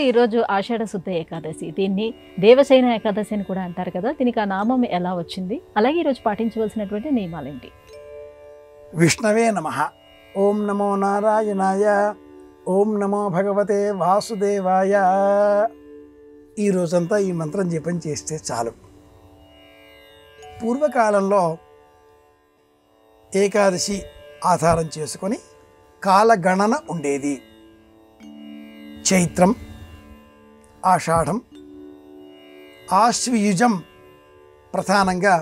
ఈరోజు ఆషాఢ శుద్ధ ఏకాదశి. దీన్ని దేవసేన ఏకాదశి అని కూడా అంటారు కదా! దీనికి ఆ నామం ఎలా వచ్చింది? అలాగే ఈరోజు పాటించవలసినటువంటి నియమాలేంటి? విష్ణవే నమః. ఓం నమో నారాయణాయ. ఓం నమో భగవతే వాసుదేవాయ. ఈ రోజంతా ఈ మంత్రం జపం చేస్తే చాలు. పూర్వకాలంలో ఏకాదశి ఆధారం చేసుకొని కాలగణన ఉండేది. చైత్రం, ఆషాఢం, ఆశ్వయుజం ప్రధానంగా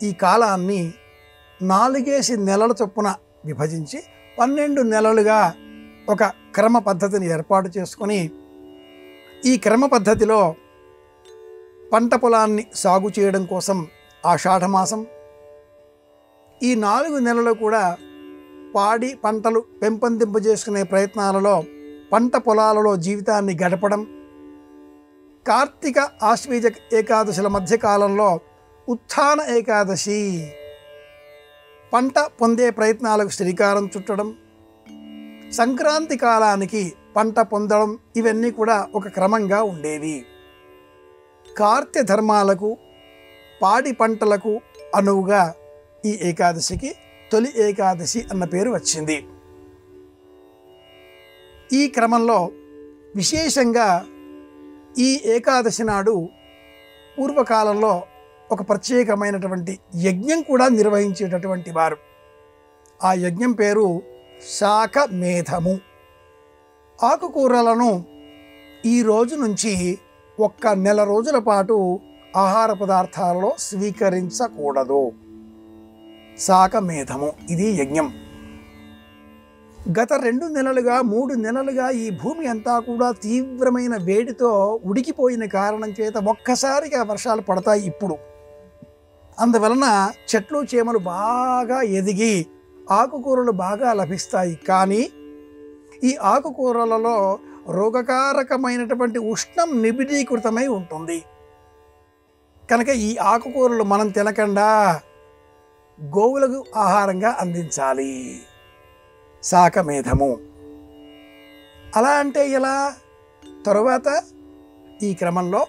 ఈ కాలాన్ని 4 నెలల చొప్పున విభజించి 12 నెలలుగా ఒక క్రమ పద్ధతిని ఏర్పాటు చేసుకొని ఈ క్రమ పద్ధతిలో పంట పొలాన్ని సాగు చేయడం కోసం ఆషాఢమాసం, ఈ 4 నెలలు కూడా పాడి పంటలు పెంపొందింపజేసుకునే ప్రయత్నాలలో పంట పొలాలలో జీవితాన్ని గడపడం, కార్తీక ఆశ్వీజ ఏకాదశుల మధ్యకాలంలో ఉత్థాన ఏకాదశి పంట పొందే ప్రయత్నాలకు శ్రీకారం చుట్టడం, సంక్రాంతి కాలానికి పంట పొందడం, ఇవన్నీ కూడా ఒక క్రమంగా ఉండేవి. కార్తె ధర్మాలకు పాడి పంటలకు అనువుగా ఈ ఏకాదశికి తొలి ఏకాదశి అన్న పేరు వచ్చింది. ఈ క్రమంలో విశేషంగా ఈ ఏకాదశి నాడు పూర్వకాలంలో ఒక ప్రత్యేకమైనటువంటి యజ్ఞం కూడా నిర్వహించేటటువంటి వారు. ఆ యజ్ఞం పేరు శాకమేధము. ఆకుకూరలను ఈ రోజు నుంచి 1 నెల రోజుల పాటు ఆహార పదార్థాలలో స్వీకరించకూడదు. శాకమేధము ఇది యజ్ఞం. గత 2 నెలలుగా 3 నెలలుగా ఈ భూమి అంతా కూడా తీవ్రమైన వేడితో ఉడికిపోయిన కారణం చేత ఒక్కసారిగా వర్షాలు పడతాయి ఇప్పుడు. అందువలన చెట్లు చేమలు బాగా ఎదిగి ఆకుకూరలు బాగా లభిస్తాయి. కానీ ఈ ఆకుకూరలలో రోగకారకమైనటువంటి ఉష్ణం నిబిడీకృతమై ఉంటుంది. కనుక ఈ ఆకుకూరలు మనం తినకుండా గోవులకు ఆహారంగా అందించాలి. శాకమేధము. అలా అంటే ఎలా? తరువాత ఈ క్రమంలో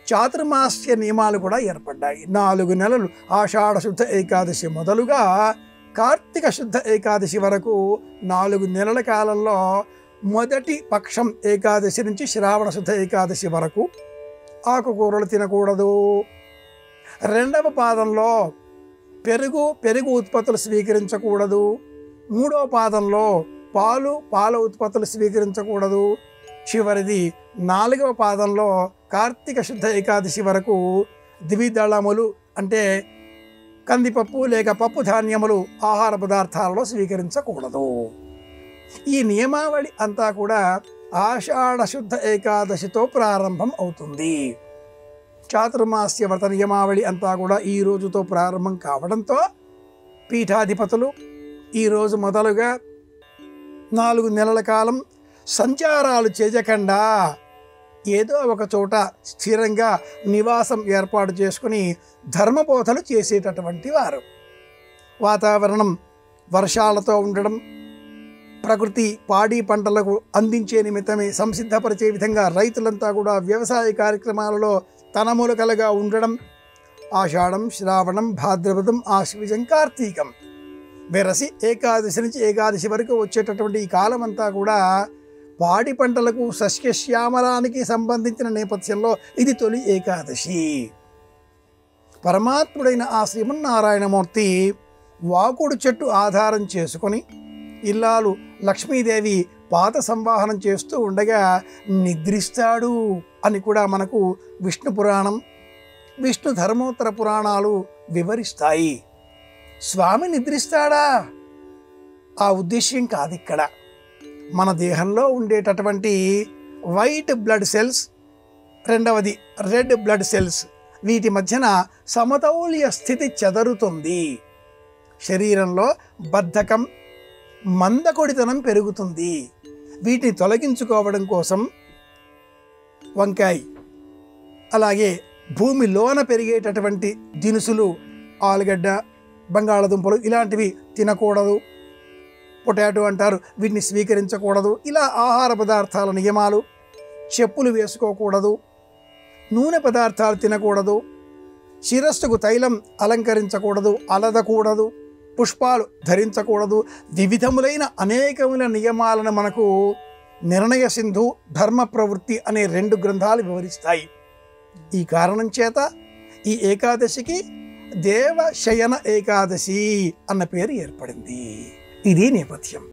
చాతుర్మాస్య నియమాలు కూడా ఏర్పడ్డాయి. 4 నెలలు ఆషాఢ శుద్ధ ఏకాదశి మొదలుగా కార్తీక శుద్ధ ఏకాదశి వరకు 4 నెలల కాలంలో మొదటి పక్షం ఏకాదశి నుంచి శ్రావణ శుద్ధ ఏకాదశి వరకు ఆకుకూరలు తినకూడదు. 2వ పాదంలో పెరుగు ఉత్పత్తులు స్వీకరించకూడదు. 3వ పాదంలో పాల ఉత్పత్తులు స్వీకరించకూడదు. చివరిది 4వ పాదంలో కార్తీక శుద్ధ ఏకాదశి వరకు ద్విదళములు అంటే కందిపప్పు లేక పప్పు ధాన్యములు ఆహార పదార్థాలలో స్వీకరించకూడదు. ఈ నియమావళి అంతా కూడా ఆషాఢ శుద్ధ ఏకాదశితో ప్రారంభం అవుతుంది. చాతుర్మాస్య వ్రత నియమావళి అంతా కూడా ఈ రోజుతో ప్రారంభం కావడంతో పీఠాధిపతులు ఈరోజు మొదలుగా 4 నెలల కాలం సంచారాలు చేయకుండా ఏదో ఒక చోట స్థిరంగా నివాసం ఏర్పాటు చేసుకుని ధర్మబోధలు చేసేటటువంటి వారు. వాతావరణం వర్షాలతో ఉండడం, ప్రకృతి పాడి పంటలకు అందించే నిమిత్తమే సంసిద్ధపరిచే విధంగా రైతులంతా కూడా వ్యవసాయ కార్యక్రమాలలో తనమూలకలుగా ఉండడం, ఆషాఢం, శ్రావణం, భాద్రపదం, ఆశ్వయుజం, కార్తీకం వెరసి ఏకాదశి నుంచి ఏకాదశి వరకు వచ్చేటటువంటి ఈ కాలం అంతా కూడా పాడి పంటలకు సస్యశ్యామలానికి సంబంధించిన నేపథ్యంలో ఇది తొలి ఏకాదశి. పరమాత్ముడైన ఆ శ్రీమన్నారాయణమూర్తి వాకుడు చెట్టు ఆధారం చేసుకొని ఇల్లాలు లక్ష్మీదేవి పాత సంవాహనం చేస్తూ ఉండగా నిద్రిస్తాడు అని కూడా మనకు విష్ణు పురాణం, విష్ణు ధర్మోత్తర పురాణాలు వివరిస్తాయి. స్వామి నిద్రిస్తాడా? ఆ ఉద్దేశ్యం కాదు ఇక్కడ. మన దేహంలో ఉండేటటువంటి వైట్ బ్లడ్ సెల్స్, రెండవది రెడ్ బ్లడ్ సెల్స్, వీటి మధ్యన సమతౌల్య స్థితి చెదరుతుంది. శరీరంలో బద్ధకం, మందకొడితనం పెరుగుతుంది. వీటిని తొలగించుకోవడం కోసం వంకాయ, అలాగే భూమిలోన పెరిగేటటువంటి దినుసులు, ఆలుగడ్డ, బంగాళదుంపలు ఇలాంటివి తినకూడదు. పొటాటో అంటారు, వీటిని స్వీకరించకూడదు. ఇలా ఆహార పదార్థాల నియమాలు చెప్పులు వేసుకోకూడదు, నూనె పదార్థాలు తినకూడదు, శిరస్సుకు తైలం అలంకరించకూడదు, అలదకూడదు, పుష్పాలు ధరించకూడదు. వివిధములైన అనేకముల నియమాలను మనకు నిర్ణయ సింధు, ధర్మ ప్రవృత్తి అనే 2 గ్రంథాలు వివరిస్తాయి. ఈ కారణం చేత ఈ ఏకాదశికి దేవశయన ఏకాదశి అన్న పేరు ఏర్పడింది. ఇది నేపథ్యం.